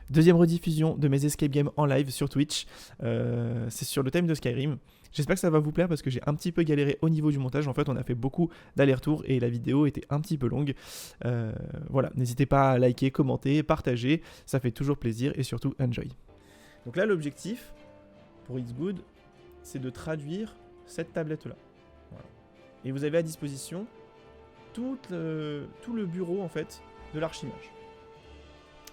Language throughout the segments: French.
Deuxième rediffusion de mes escape games en live sur Twitch. C'est sur le thème de Skyrim. J'espère que ça va vous plaire parce que j'ai un petit peu galéré au niveau du montage. En fait, on a fait beaucoup d'allers-retours et la vidéo était un petit peu longue. Voilà, n'hésitez pas à liker, commenter, partager. Ça fait toujours plaisir et surtout enjoy. Donc là, l'objectif pour It's Good, c'est de traduire cette tablette-là. Voilà. Et vous avez à disposition tout le bureau en fait de l'archimage.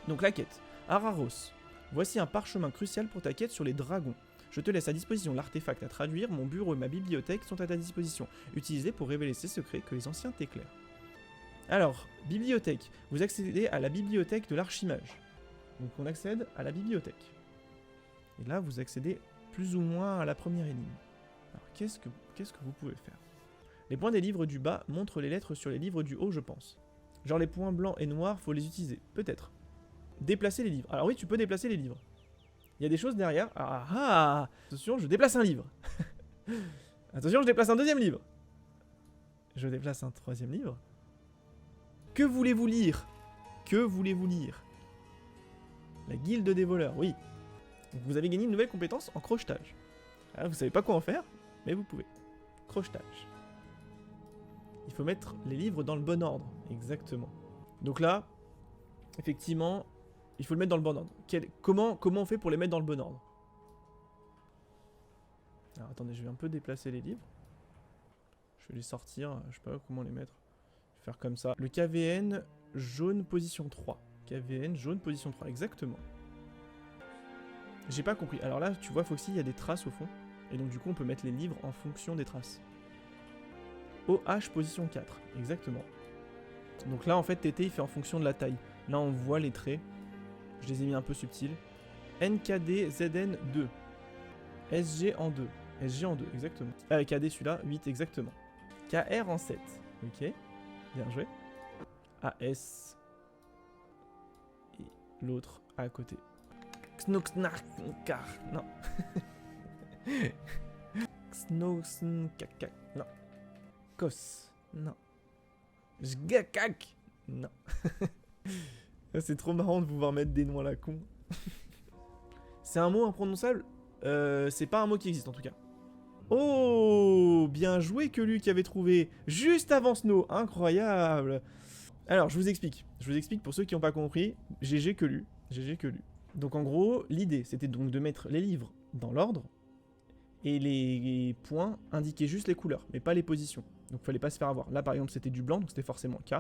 Donc la quête. Araros. Voici un parchemin crucial pour ta quête sur les dragons. Je te laisse à disposition l'artefact à traduire, mon bureau et ma bibliothèque sont à ta disposition. Utilisés pour révéler ces secrets que les anciens t'éclairent. Alors, bibliothèque. Vous accédez à la bibliothèque de l'archimage. Donc on accède à la bibliothèque. Et là, vous accédez plus ou moins à la première énigme. Alors qu'est-ce que vous pouvez faire? Les points des livres du bas montrent les lettres sur les livres du haut, je pense. Genre les points blancs et noirs, faut les utiliser. Peut-être. Déplacer les livres. Alors oui, tu peux déplacer les livres. Il y a des choses derrière. Ah, attention, je déplace un livre. Attention, je déplace un deuxième livre. Je déplace un troisième livre. Que voulez-vous lire? Que voulez-vous lire? La guilde des voleurs, oui. Donc vous avez gagné une nouvelle compétence en crochetage. Alors, vous savez pas quoi en faire, mais vous pouvez. Crochetage. Il faut mettre les livres dans le bon ordre. Exactement. Donc là, effectivement, il faut le mettre dans le bon ordre. Comment on fait pour les mettre dans le bon ordre? Alors attendez, je vais un peu déplacer les livres. Je vais les sortir, je sais pas comment les mettre. Je vais faire comme ça. Le KVN jaune position 3. KVN jaune position 3, exactement. J'ai pas compris. Alors là, tu vois, Foxy, il y a des traces au fond. Et donc du coup, on peut mettre les livres en fonction des traces. OH position 4, exactement. Donc là, en fait, TT, il fait en fonction de la taille. Là, on voit les traits. Je les ai mis un peu subtils. NKD ZN 2. SG en 2. SG en 2, exactement. KD celui-là, 8, exactement. KR en 7. Ok. Bien joué. AS. Et l'autre à côté. Xnoxnarkar. Non. Xnoxnkakak. Non. Kos. Non. Jgakak. Non. C'est trop marrant de vous voir mettre des noms à la con. C'est un mot imprononçable? C'est pas un mot qui existe en tout cas. Oh, bien joué que lui qui avait trouvé juste avant Snow, incroyable. Alors je vous explique pour ceux qui n'ont pas compris. GG que lu. Donc en gros, l'idée c'était donc de mettre les livres dans l'ordre et les points indiquaient juste les couleurs, mais pas les positions. Donc il fallait pas se faire avoir. Là par exemple c'était du blanc, donc c'était forcément K.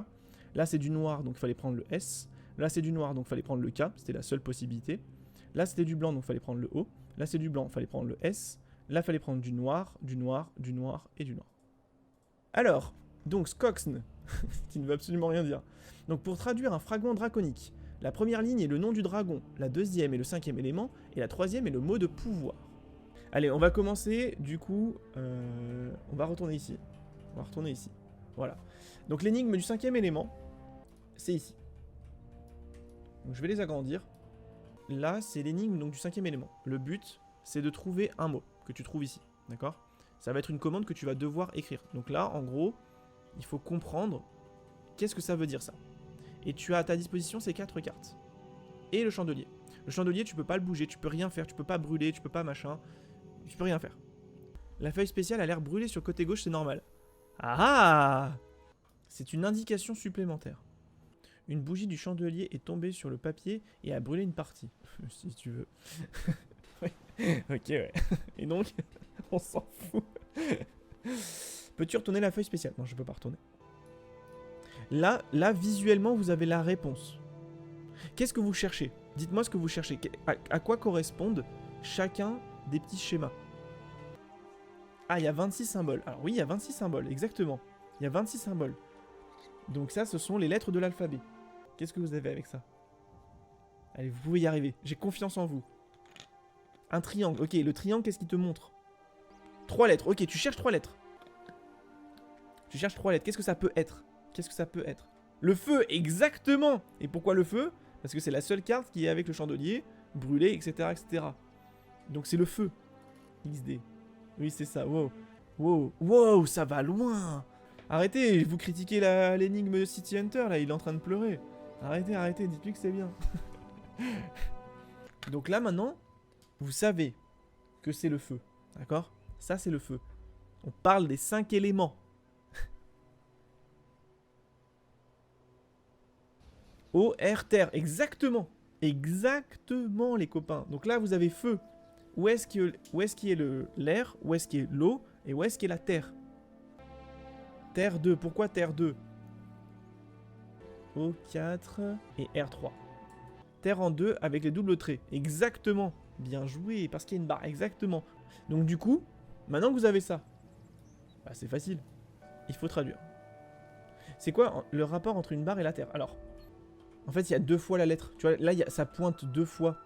Là c'est du noir, donc il fallait prendre le S. Là c'est du noir, donc il fallait prendre le K, c'était la seule possibilité. Là c'était du blanc, donc il fallait prendre le O. Là c'est du blanc, il fallait prendre le S. Là il fallait prendre du noir, du noir, du noir et du noir. Alors, donc Skoxn, qui ne veut absolument rien dire. Donc pour traduire un fragment draconique, la première ligne est le nom du dragon, la deuxième est le cinquième élément, et la troisième est le mot de pouvoir. Allez, on va commencer, du coup, on va retourner ici. Voilà. Donc l'énigme du cinquième élément, c'est ici. Donc je vais les agrandir. Là, c'est l'énigme donc du cinquième élément. Le but, c'est de trouver un mot que tu trouves ici, d'accord? Ça va être une commande que tu vas devoir écrire. Donc là, en gros, il faut comprendre qu'est-ce que ça veut dire ça. Et tu as à ta disposition ces 4 cartes. Et le chandelier. Le chandelier, tu peux pas le bouger, tu peux rien faire, tu peux pas brûler, tu peux pas machin. Tu peux rien faire. La feuille spéciale a l'air brûlée sur le côté gauche, c'est normal. Ah! C'est une indication supplémentaire. Une bougie du chandelier est tombée sur le papier et a brûlé une partie. Si tu veux. Ok, ouais. Et donc, on s'en fout. Peux-tu retourner la feuille spéciale? Non, je peux pas retourner. Là, visuellement, vous avez la réponse. Qu'est-ce que vous cherchez? Dites-moi ce que vous cherchez. À quoi correspondent chacun des petits schémas? Ah, il y a 26 symboles. Alors oui, il y a 26 symboles, exactement. Il y a 26 symboles. Donc ça, ce sont les lettres de l'alphabet. Qu'est-ce que vous avez avec ça? Allez, vous pouvez y arriver. J'ai confiance en vous. Un triangle. Ok, le triangle, qu'est-ce qu'il te montre? 3 lettres. Ok, tu cherches 3 lettres. Tu cherches 3 lettres. Qu'est-ce que ça peut être? Qu'est-ce que ça peut être? Le feu, exactement. Et pourquoi le feu? Parce que c'est la seule carte qui est avec le chandelier, brûlé, etc., etc. Donc c'est le feu. XD. Oui, c'est ça. Wow. Wow. Wow, ça va loin. Arrêtez, vous critiquez l'énigme de City Hunter, là, il est en train de pleurer. Arrêtez, dites-lui que c'est bien. Donc là, maintenant, vous savez que c'est le feu. D'accord? Ça, c'est le feu. On parle des 5 éléments. Eau, air, terre. Exactement. Exactement, les copains. Donc là, vous avez feu. Où est-ce qu'il y a l'air? Où est-ce qu'il y a l'eau? Et où est-ce qu'il y a la terre? Terre 2. Pourquoi terre 2? Eau 4 et R3. Terre en 2 avec les doubles traits. Exactement. Bien joué, parce qu'il y a une barre. Exactement. Donc du coup, maintenant que vous avez ça, bah, c'est facile. Il faut traduire. C'est quoi le rapport entre une barre et la terre? Alors, en fait, il y a 2 fois la lettre. Tu vois, là, ça pointe 2 fois.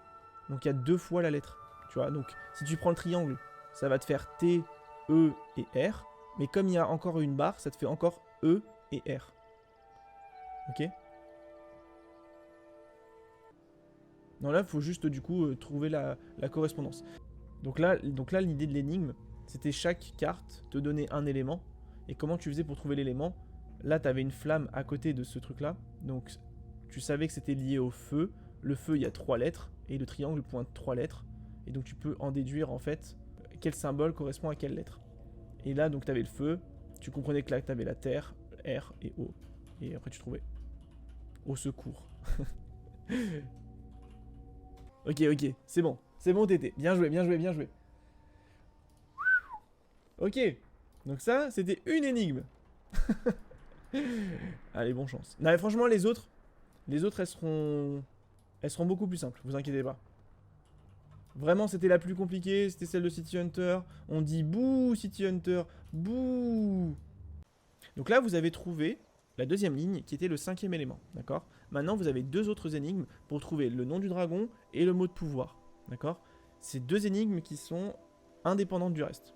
Donc il y a 2 fois la lettre. Tu vois, donc si tu prends le triangle, ça va te faire T, E et R. Mais comme il y a encore une barre, ça te fait encore E et R. Ok? Non, là, il faut juste du coup trouver la correspondance. Donc là l'idée de l'énigme, c'était chaque carte te donnait un élément. Et comment tu faisais pour trouver l'élément? Là, tu avais une flamme à côté de ce truc-là. Donc, tu savais que c'était lié au feu. Le feu, il y a 3 lettres. Et le triangle pointe 3 lettres. Et donc, tu peux en déduire, en fait, quel symbole correspond à quelle lettre. Et là, donc, tu avais le feu. Tu comprenais que là, tu avais la terre, R et O. Et après, tu trouvais. Au secours. Ok, c'est bon. C'est bon, Tété. Bien joué, bien joué, bien joué. Ok. Donc ça, c'était une énigme. Allez, bonne chance. Non, mais franchement, les autres, elles seront beaucoup plus simples. Vous inquiétez pas. Vraiment, c'était la plus compliquée. C'était celle de City Hunter. On dit bouh, City Hunter. Bouh. Donc là, vous avez trouvé la deuxième ligne qui était le 5e élément. D'accord? Maintenant, vous avez 2 autres énigmes pour trouver le nom du dragon et le mot de pouvoir. D'accord? C'est 2 énigmes qui sont indépendantes du reste.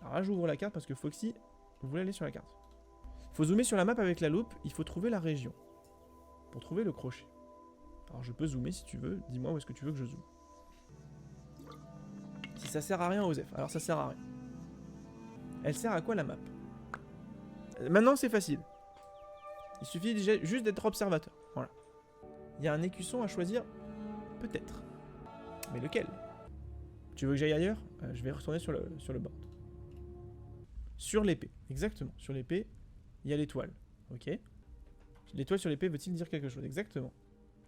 Alors là, j'ouvre la carte parce que Foxy voulait aller sur la carte. Il faut zoomer sur la map avec la loupe, il faut trouver la région. Pour trouver le crochet. Alors je peux zoomer si tu veux, dis-moi où est-ce que tu veux que je zoome. Si ça sert à rien, Osef, alors ça sert à rien. Elle sert à quoi la map? Maintenant c'est facile. Il suffit juste d'être observateur. Voilà. Il y a un écusson à choisir? Peut-être. Mais lequel? Tu veux que j'aille ailleurs? Je vais retourner sur le board. Sur l'épée, exactement. Sur l'épée, il y a l'étoile. Ok. L'étoile sur l'épée veut-il dire quelque chose? Exactement.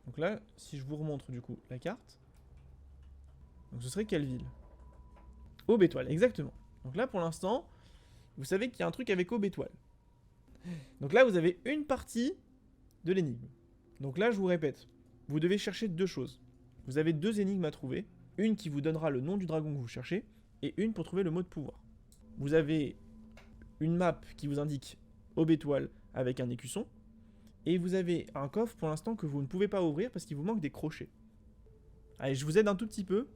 Donc là, si je vous remontre du coup la carte, donc ce serait quelle ville? Aube étoile, exactement. Donc là, pour l'instant, vous savez qu'il y a un truc avec Aube étoile. Donc là, vous avez une partie de l'énigme. Donc là, je vous répète, vous devez chercher 2 choses. Vous avez 2 énigmes à trouver. Une qui vous donnera le nom du dragon que vous cherchez, et une pour trouver le mot de pouvoir. Vous avez une map qui vous indique Aube étoile avec un écusson, et vous avez un coffre pour l'instant que vous ne pouvez pas ouvrir parce qu'il vous manque des crochets. Allez, je vous aide un tout petit peu.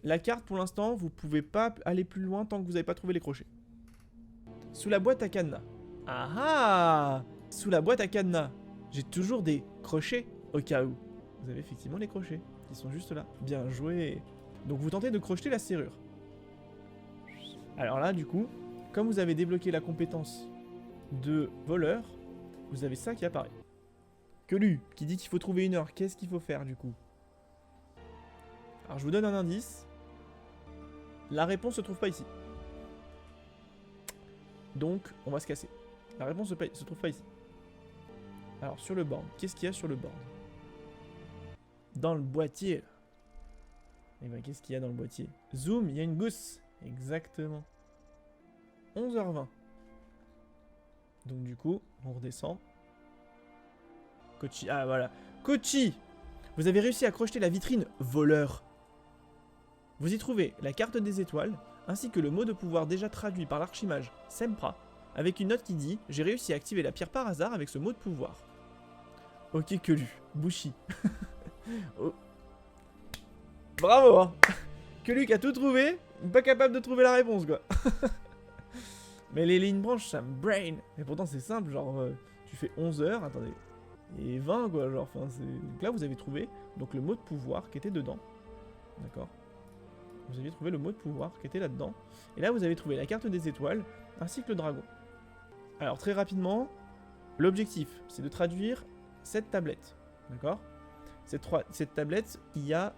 La carte pour l'instant, vous pouvez pas aller plus loin tant que vous n'avez pas trouvé les crochets. Sous la boîte à cadenas. Ah ah! Sous la boîte à cadenas, j'ai toujours des crochets au cas où. Vous avez effectivement les crochets qui sont juste là. Bien joué. Donc vous tentez de crocheter la serrure. Alors là, du coup, comme vous avez débloqué la compétence de voleur, vous avez ça qui apparaît. Quelu, qui dit qu'il faut trouver une heure. Qu'est-ce qu'il faut faire du coup? Alors je vous donne un indice. La réponse se trouve pas ici. Donc on va se casser. La réponse se trouve pas ici. Alors sur le board, qu'est-ce qu'il y a sur le board? Dans le boîtier. Et ben qu'est-ce qu'il y a dans le boîtier? Zoom, il y a une gousse. Exactement. 11h20. Donc du coup, on redescend. Kochi, ah voilà. Kochi! Vous avez réussi à crocheter la vitrine voleur. Vous y trouvez la carte des étoiles, ainsi que le mot de pouvoir déjà traduit par l'archimage Sempra, avec une note qui dit « J'ai réussi à activer la pierre par hasard avec ce mot de pouvoir. » Ok, Quelu. Bushi. Oh. Bravo hein. Quelu qui a tout trouvé, pas capable de trouver la réponse quoi. Mais les lignes branches, ça me brain. Et pourtant c'est simple, genre tu fais 11h, attendez, et 20 quoi, genre, enfin c'est... Donc là vous avez trouvé donc le mot de pouvoir qui était dedans. D'accord. Vous aviez trouvé le mot de pouvoir qui était là-dedans. Et là vous avez trouvé la carte des étoiles, ainsi que le dragon. Alors très rapidement, l'objectif c'est de traduire cette tablette. D'accord. cette tablette, il y a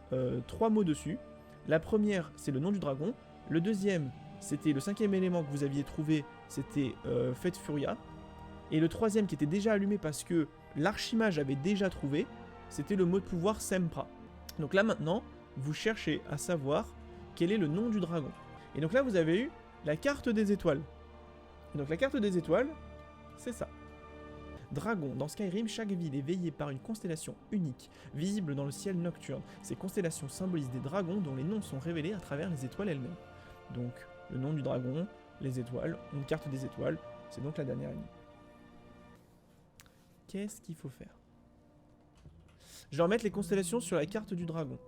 3 mots dessus. La première, c'est le nom du dragon. Le deuxième, c'était le 5e élément que vous aviez trouvé, c'était Fate Furia. Et le troisième, qui était déjà allumé parce que l'archimage avait déjà trouvé, c'était le mot de pouvoir Sempra. Donc là maintenant, vous cherchez à savoir quel est le nom du dragon. Et donc là, vous avez eu la carte des étoiles. Et donc la carte des étoiles, c'est ça. Dragon. Dans Skyrim, chaque ville est veillée par une constellation unique, visible dans le ciel nocturne. Ces constellations symbolisent des dragons dont les noms sont révélés à travers les étoiles elles-mêmes. Donc, le nom du dragon, les étoiles, une carte des étoiles, c'est donc la dernière ligne. Qu'est-ce qu'il faut faire? Je vais remettre les constellations sur la carte du dragon.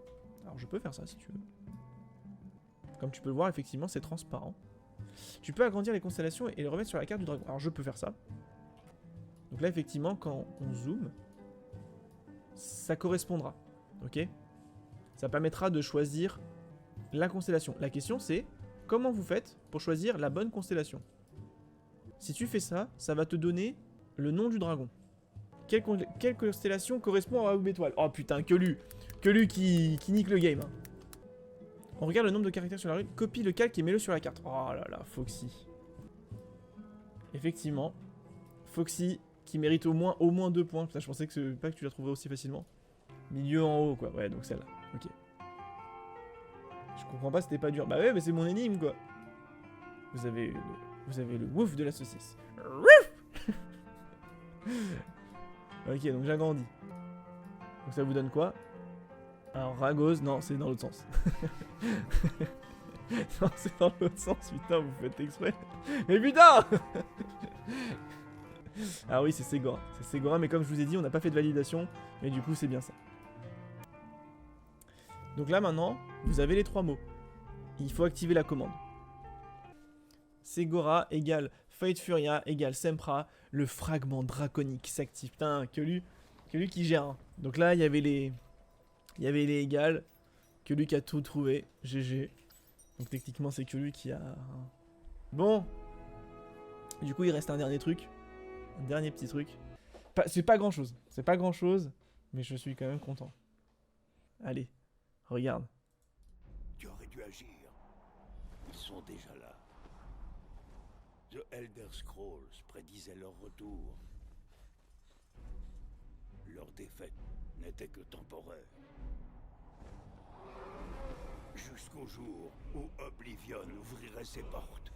Alors je peux faire ça si tu veux. Comme tu peux le voir, effectivement, c'est transparent. Tu peux agrandir les constellations et les remettre sur la carte du dragon. Alors je peux faire ça. Donc là, effectivement, quand on zoome, ça correspondra. Ok? Ça permettra de choisir la constellation. La question, c'est comment vous faites pour choisir la bonne constellation? Si tu fais ça, ça va te donner le nom du dragon. Quelle constellation correspond à la étoile? Oh putain, Kelu qui nique le game. Hein. On regarde le nombre de caractères sur la rue, copie le calque et mets-le sur la carte. Oh là là, Foxy. Effectivement, Foxy qui mérite au moins 2 points. Putain, je pensais pas que tu la trouverais aussi facilement. Milieu en haut, quoi. Ouais, donc celle-là. Ok. Je comprends pas, c'était pas dur. Bah ouais, mais c'est mon énigme, quoi. Vous avez le wouf de la saucisse. Ok, donc j'agrandis. Donc ça vous donne quoi? Alors Ragose, non, c'est dans l'autre sens. Non, c'est dans l'autre sens, putain, vous faites exprès. Mais putain. Ah oui, c'est Ségora. C'est Ségora, mais comme je vous ai dit, on n'a pas fait de validation. Mais du coup, c'est bien ça. Donc là, maintenant, vous avez les 3 mots. Il faut activer la commande. Ségora égale Fate Furia égale Sempra. Le fragment draconique s'active. Putain, Kelu qui gère. Hein. Donc là, il y avait les égales. Kelu qui a tout trouvé. GG. Donc techniquement, c'est Kelu qui a... Bon. Du coup, il reste un dernier truc. Un dernier petit truc. C'est pas grand chose. C'est pas grand chose. Mais je suis quand même content. Allez. Regarde. Tu aurais dû agir. Ils sont déjà là. The Elder Scrolls prédisait leur retour. Leur défaite n'était que temporaire. Jusqu'au jour où Oblivion ouvrirait ses portes.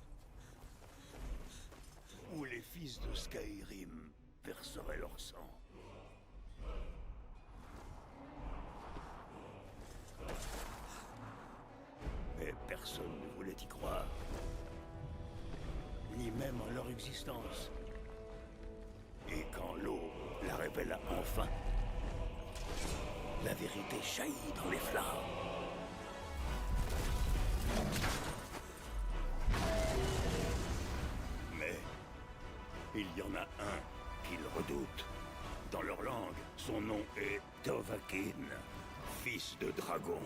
Où les fils de Skyrim verseraient leur sang. Mais personne ne voulait y croire. Ni même en leur existence. Et quand l'eau la révéla enfin, la vérité jaillit dans les flammes. Mais il y en a un qu'ils redoutent. Dans leur langue, son nom est Dovahkiin, fils de dragon.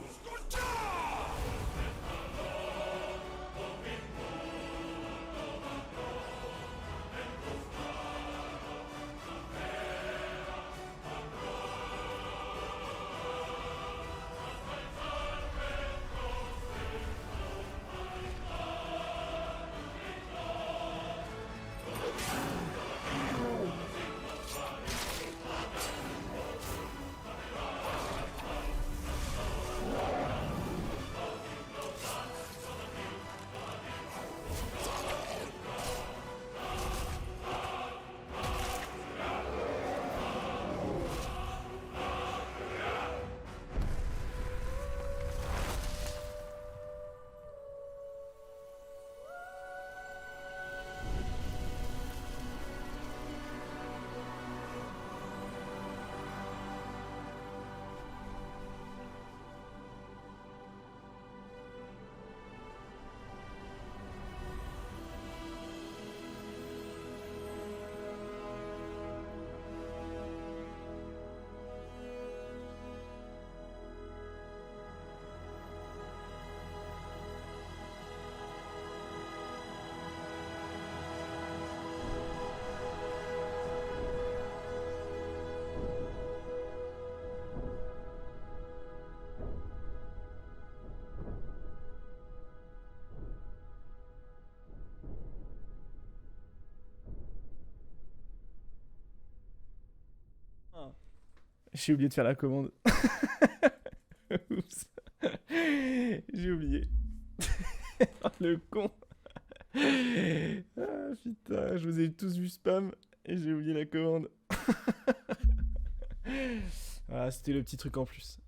J'ai oublié de faire la commande. Oups. J'ai oublié. Le con. Ah putain, je vous ai tous vu spam et j'ai oublié la commande. Ah, c'était le petit truc en plus.